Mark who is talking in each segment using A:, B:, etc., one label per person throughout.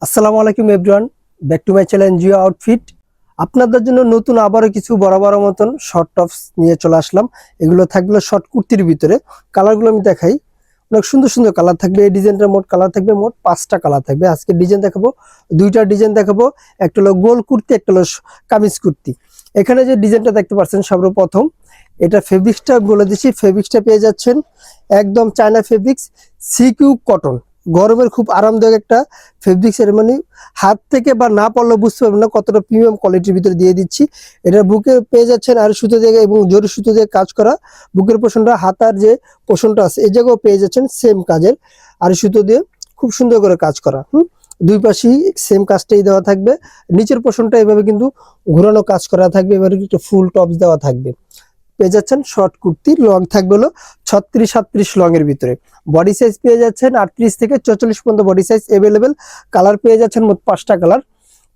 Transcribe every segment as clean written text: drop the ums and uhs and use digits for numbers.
A: আসসালামু আলাইকুম everyone, back to my channel Jio outfit. আপনাদের জন্য নতুন আবারও কিছু বড় মতন শর্ট টপস নিয়ে চলে আসলাম। এগুলো থাকবে শর্ট কুর্তির ভিতরে। কালারগুলো আমি দেখাই, অনেক সুন্দর সুন্দর কালার থাকবে। এই ডিজাইনটার মোট কালার থাকবে, মোট 5টা কালার থাকবে। আজকে ডিজাইন দেখাবো, 2টা ডিজাইন দেখাবো। একটা হলো গোল কুর্তি, একটা হলো কামিজ কুর্তি। এখানে যে ডিজাইনটা দেখতে পাচ্ছেন সর্বপ্রথম, এটা ফেব্রিক্সটা বলে দিচ্ছি। ফেব্রিক্সটা পেয়ে যাচ্ছেন একদম চায়না ফেব্রিক্স, সিকিউ কটন। গরমের খুব আরামদায়ক একটা ফেব্রিক্সের, মানে হাত থেকে বা না পড়লে বুঝতে পারবেন না কতটা প্রিমিয়াম কোয়ালিটির ভিতরে দিয়ে দিচ্ছি। এটা বুকে পেয়ে যাচ্ছেন আর সুতো দিয়ে এবং জরি সুতো দিয়ে কাজ করা বুকের পোষণটা, হাতার যে পোষণটা আছে এই জায়গাও পেয়ে যাচ্ছেন সেম কাজের আর সুতো দিয়ে খুব সুন্দর করে কাজ করা। দুই পাশেই সেম কাজটাই দেওয়া থাকবে। নিচের পোষণটা এভাবে কিন্তু ঘোরানো কাজ করা থাকবে। এবারে একটু ফুল টপস দেওয়া থাকবে। পেয়ে যাচ্ছেন শর্ট কুর্তি, লং থাকবে হলো 36-37 লং এর ভিতরে। বডি সাইজ পেয়ে যাচ্ছেন 38 থেকে 44 পর্যন্ত বডি সাইজ अवेलेबल। কালার পেয়ে যাচ্ছেন মোট 5টা কালার।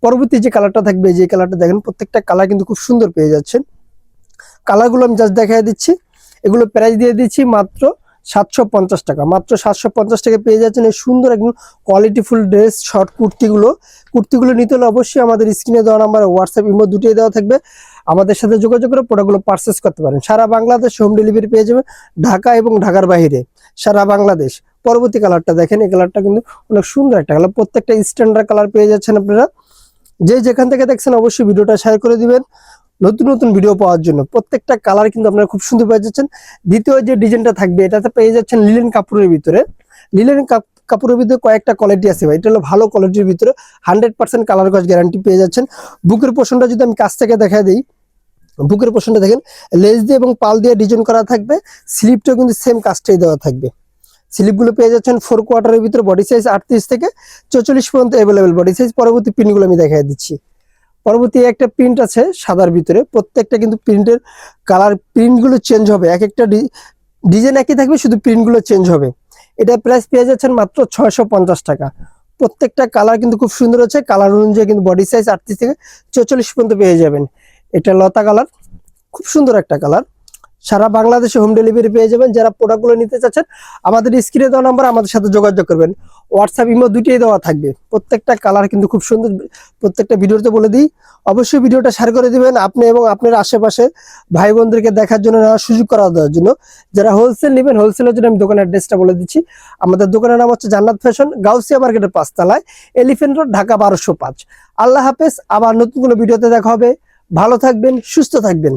A: পরবর্তী যে কালারটা থাকবে, যে কালারটা দেখেন, প্রত্যেকটা কালার কিন্তু খুব সুন্দর পেয়ে যাচ্ছেন। কালারগুলো আমি জাস্ট দেখাই দিচ্ছি। এগুলো প্রাইস দিয়ে দিচ্ছি মাত্র 750 টাকা। মাত্র 750 টাকা পেয়ে যাচ্ছেন এই সুন্দর একদম কোয়ালিটিফুল ড্রেস শর্ট কুর্তিগুলো নিতে হলে অবশ্যই আমাদের স্ক্রিনে দেওয়া নাম্বার, হোয়াটসঅ্যাপ, ইমো দুটোই দেওয়া থাকবে। আমাদের সাথে যোগাযোগ করে প্রোডাক্টগুলো পারচেস করতে পারেন। সারা বাংলাদেশ হোম ডেলিভারি পেয়ে যাবেন, ঢাকা এবং ঢাকার বাইরে সারা বাংলাদেশ। পরবর্তী কালারটা দেখেন, এই কালারটা কিন্তু অনেক সুন্দর একটা কালার। প্রত্যেকটা স্ট্যান্ডার্ড কালার পেয়ে যাচ্ছেন আপনারা। যে যেখান থেকে দেখছেন অবশ্যই ভিডিওটা শেয়ার করে দিবেন নতুন নতুন ভিডিও পাওয়ার জন্য। প্রত্যেকটা কালার কিন্তু আপনারা খুব সুন্দর পেয়ে যাচ্ছেন। দ্বিতীয় যে ডিজাইনটা থাকবে, এটাতে পেয়ে যাচ্ছেন লিলেন কাপড়ের ভিতরে। লিলেন কাপড়ের ভিতরে কয়েকটা কোয়ালিটি আছে ভাই। এটা হলো ভালো কোয়ালিটির ভিতরে, 100% কালার কস গ্যারান্টি পেয়ে যাচ্ছেন। বুকের পোষণটা যদি আমি কাছ থেকে দেখা দিই, বুকের পোষণটা দেখেন লেস দিয়ে এবং পাল দিয়ে ডিজাইন করা থাকবে। স্লিপটাও কিন্তু সেম কাজটাই দেওয়া থাকবে। স্লিপগুলো পেয়ে যাচ্ছেন 4 কোয়ার্টারের ভিতরে। বডি সাইজ 38 থেকে 44 পর্যন্ত अवेलेबल বডি সাইজ। পরবর্তী পিনগুলো আমি দেখাই দিচ্ছি। পরবর্তী একটা প্রিন্ট আছে সাদার ভিতরে। প্রত্যেকটা কিন্তু প্রিন্টের কালার, প্রিন্টগুলো চেঞ্জ হবে। এক একটা ডিজাইন একই থাকবে, শুধু প্রিন্টগুলো চেঞ্জ হবে। এটা প্রাইস পেয়ে যাচ্ছেন মাত্র 650 টাকা। প্রত্যেকটা কালার কিন্তু খুব সুন্দর আছে। কালার অনুযায়ী কিন্তু বডি সাইজ 38 থেকে 44 পর্যন্ত পেয়ে যাবেন। এটা লতা কালার, খুব সুন্দর একটা কালার। সারা বাংলাদেশে হোম ডেলিভারি পেয়ে যাবেন। যারা প্রোডাক্টগুলো নিতে চাচ্ছেন আমাদের স্ক্রিনে দেওয়া নাম্বার, আমাদের সাথে যোগাযোগ করবেন। হোয়াটসঅ্যাপ, ইমো দুটোই দেওয়া থাকবে। প্রত্যেকটা কালার কিন্তু খুব সুন্দর, প্রত্যেকটা ভিডিওতে বলে দিই। অবশ্যই ভিডিওটা শেয়ার করে দিবেন আপনি এবং আপনার আশেপাশে ভাই বোনদেরকে দেখার জন্য, নেওয়ার সুযোগ করা দেওয়ার জন্য। যারা হোলসেল নেবেন, হোলসেলের জন্য আমি দোকানের অ্যাড্রেসটা বলে দিচ্ছি। আমাদের দোকানের নাম হচ্ছে জান্নাত ফ্যাশন, গাউসিয়া মার্কেটের 5 তলায়, এলিফ্যান্ট রোড, ঢাকা 1205। আল্লাহ হাফেজ। আবার নতুন কোনো ভিডিওতে দেখা হবে। ভালো থাকবেন, সুস্থ থাকবেন।